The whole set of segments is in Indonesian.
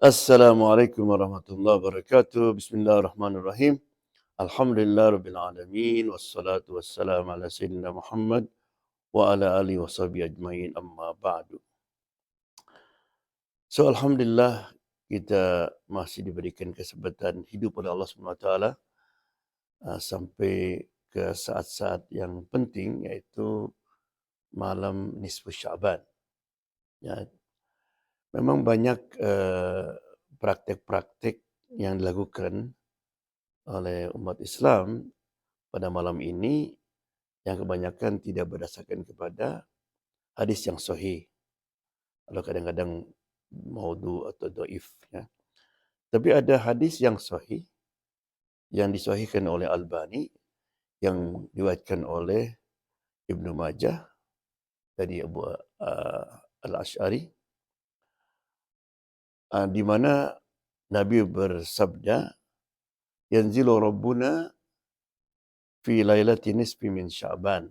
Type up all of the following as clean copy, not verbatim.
Assalamualaikum warahmatullahi wabarakatuh. Bismillahirrahmanirrahim. Alhamdulillah rabbil alamin wassalatu wassalamu ala sayyidina Muhammad wa ala alihi washabihi ajmain amma ba'du. So alhamdulillah kita masih diberikan kesempatan hidup oleh Allah Subhanahu wa taala sampai ke saat-saat yang penting iaitu malam nisfu Syaban. Ya, memang banyak praktek-praktek yang dilakukan oleh umat Islam pada malam ini yang kebanyakan tidak berdasarkan kepada hadis yang sahih. Kalau kadang-kadang maudhu atau dhaif. Ya. Tapi ada hadis yang sahih yang disahihkan oleh Albani yang diriwayatkan oleh Ibnu Majah dari Abu Al-Asy'ari di mana Nabi bersabda yanzilu rabbuna fi lailati nisfi min Sya'ban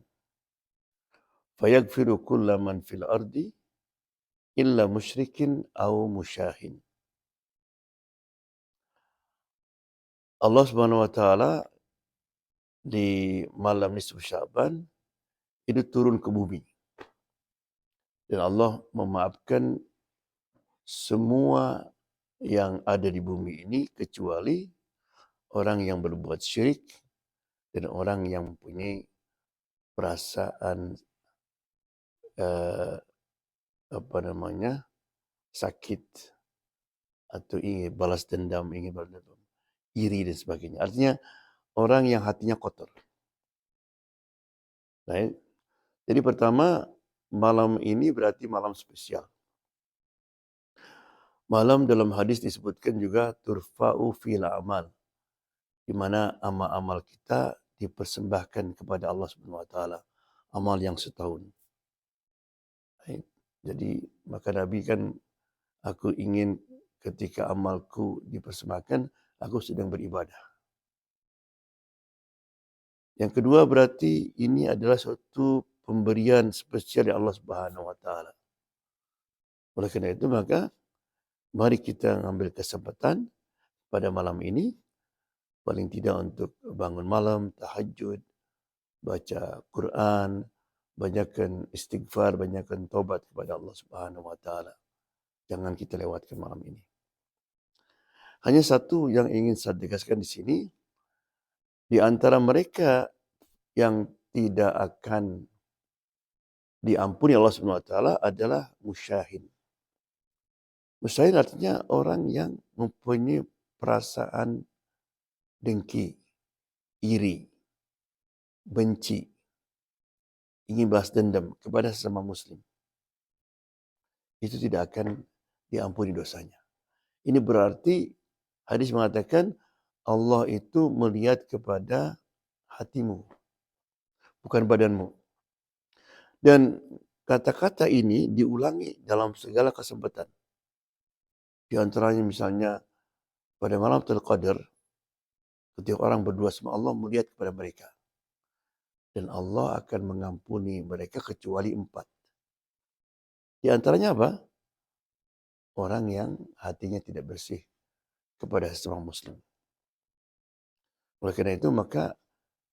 fayaghfiru kulla man fil ardi illa musyrikin aw musyahin. Allah Subhanahu wa taala di malam nisfu Syaban itu turun ke bumi. Dan Allah memaafkan semua yang ada di bumi ini kecuali orang yang berbuat syirik dan orang yang mempunyai perasaan sakit atau ingin balas dendam, iri dan sebagainya. Artinya orang yang hatinya kotor. Baik. Jadi pertama, malam ini berarti malam spesial. Malam dalam hadis disebutkan juga turfa'u fil amal, di mana amal-amal kita dipersembahkan kepada Allah Subhanahu wa taala, amal yang setahun. Baik. Jadi maka Nabi kan, aku ingin ketika amalku dipersembahkan, aku sedang beribadah. Yang kedua berarti ini adalah suatu pemberian spesial dari Allah Subhanahu wa taala. Oleh kerana itu maka mari kita ambil kesempatan pada malam ini paling tidak untuk bangun malam, tahajud, baca Quran, banyakkan istighfar, banyakkan taubat kepada Allah Subhanahu wa taala. Jangan kita lewatkan malam ini. Hanya satu yang ingin saya tegaskan di sini, di antara mereka yang tidak akan diampuni Allah Subhanahu wa taala adalah musyahin. Musyahin artinya orang yang mempunyai perasaan dengki, iri, benci, ingin balas dendam kepada sesama muslim. Itu tidak akan diampuni dosanya. Ini berarti hadis mengatakan Allah itu melihat kepada hatimu, bukan badanmu. Dan kata-kata ini diulangi dalam segala kesempatan. Di antaranya misalnya pada malam Lailatul Qadar, ketika orang berdua sama Allah melihat kepada mereka. Dan Allah akan mengampuni mereka kecuali 4. Di antaranya apa? Orang yang hatinya tidak bersih kepada sesama muslim. Oleh karena itu maka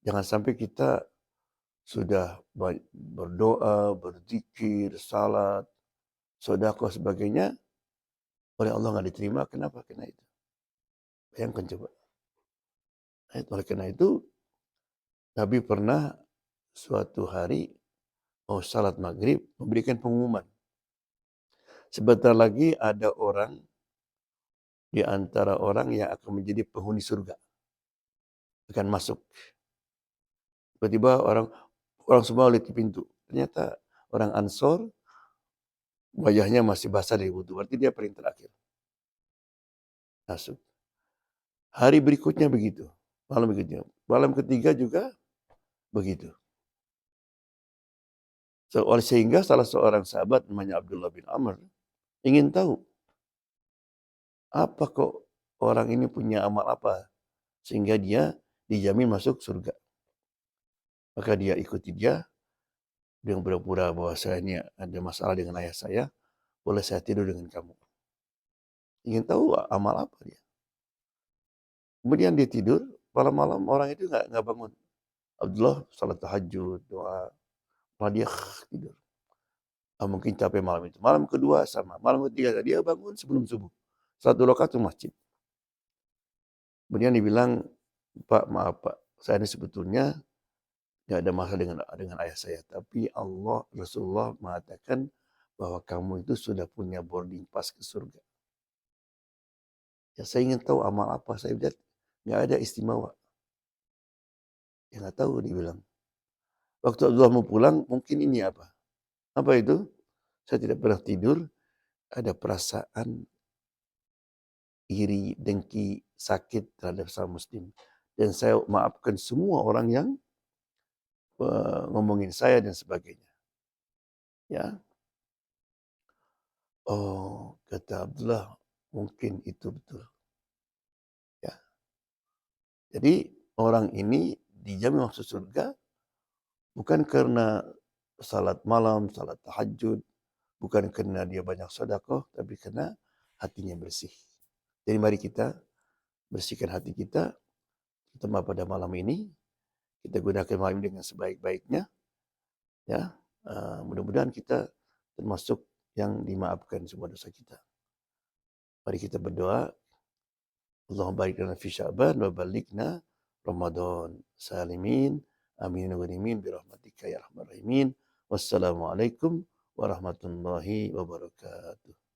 jangan sampai kita sudah berdoa, berzikir, salat, sedekah sebagainya, oleh Allah enggak diterima. Kenapa? Karena itu. Bayangkan coba. Oleh karena itu Nabi pernah suatu hari mau salat maghrib memberikan pengumuman. Sebentar lagi ada orang di antara orang yang akan menjadi penghuni surga. Akan masuk. Tiba-tiba orang semua lihat ke pintu. Ternyata orang Ansor wajahnya masih basah dari wudu. Berarti dia paling terakhir masuk. Hari berikutnya begitu. Malam berikutnya. Malam ketiga juga begitu. Sehingga salah seorang sahabat namanya Abdullah bin Amr ingin tahu apa kok orang ini punya amal apa sehingga dia dijamin masuk surga. Maka dia ikuti dia dengan pura-pura bahwa saya ini ada masalah dengan ayah saya, boleh saya tidur dengan kamu. ingin tahu amal apa dia. Kemudian dia tidur, malam-malam orang itu nggak bangun. Abdullah salat tahajud, doa, malah dia tidur. Mungkin capek malam itu. Malam kedua sama, malam ketiga dia bangun sebelum subuh. 1 rakaat ke masjid. Kemudian dibilang, "Pak, maaf Pak, saya ini sebetulnya nggak ada masalah dengan ayah saya. Tapi Allah, Rasulullah mengatakan bahwa kamu itu sudah punya boarding pass ke surga. Ya saya ingin tahu amal apa." Saya lihat nggak ada istimewa. Ya nggak tahu dibilang. Waktu Abdullah mau pulang, mungkin ini apa? Apa itu? Saya tidak pernah tidur, ada perasaan iri, dengki, sakit terhadap sama muslim. Dan saya maafkan semua orang yang ngomongin saya dan sebagainya. Ya, oh kata Abdullah, mungkin itu betul. Ya, jadi orang ini dijamin masuk surga bukan karena salat malam, salat tahajud, bukan karena dia banyak sedekah, tapi karena hatinya bersih. Jadi mari kita bersihkan hati kita, terutama pada malam ini. Kita gunakan malam ini dengan sebaik-baiknya. Ya, mudah-mudahan kita termasuk yang dimaafkan semua dosa kita. Mari kita berdoa. Allahumma barik lana fi Sya'ban wa balighna Ramadan salimin. Amin wa ghanimin bi rahmatika ya arhamar rahimin. Wassalamualaikum warahmatullahi wabarakatuh.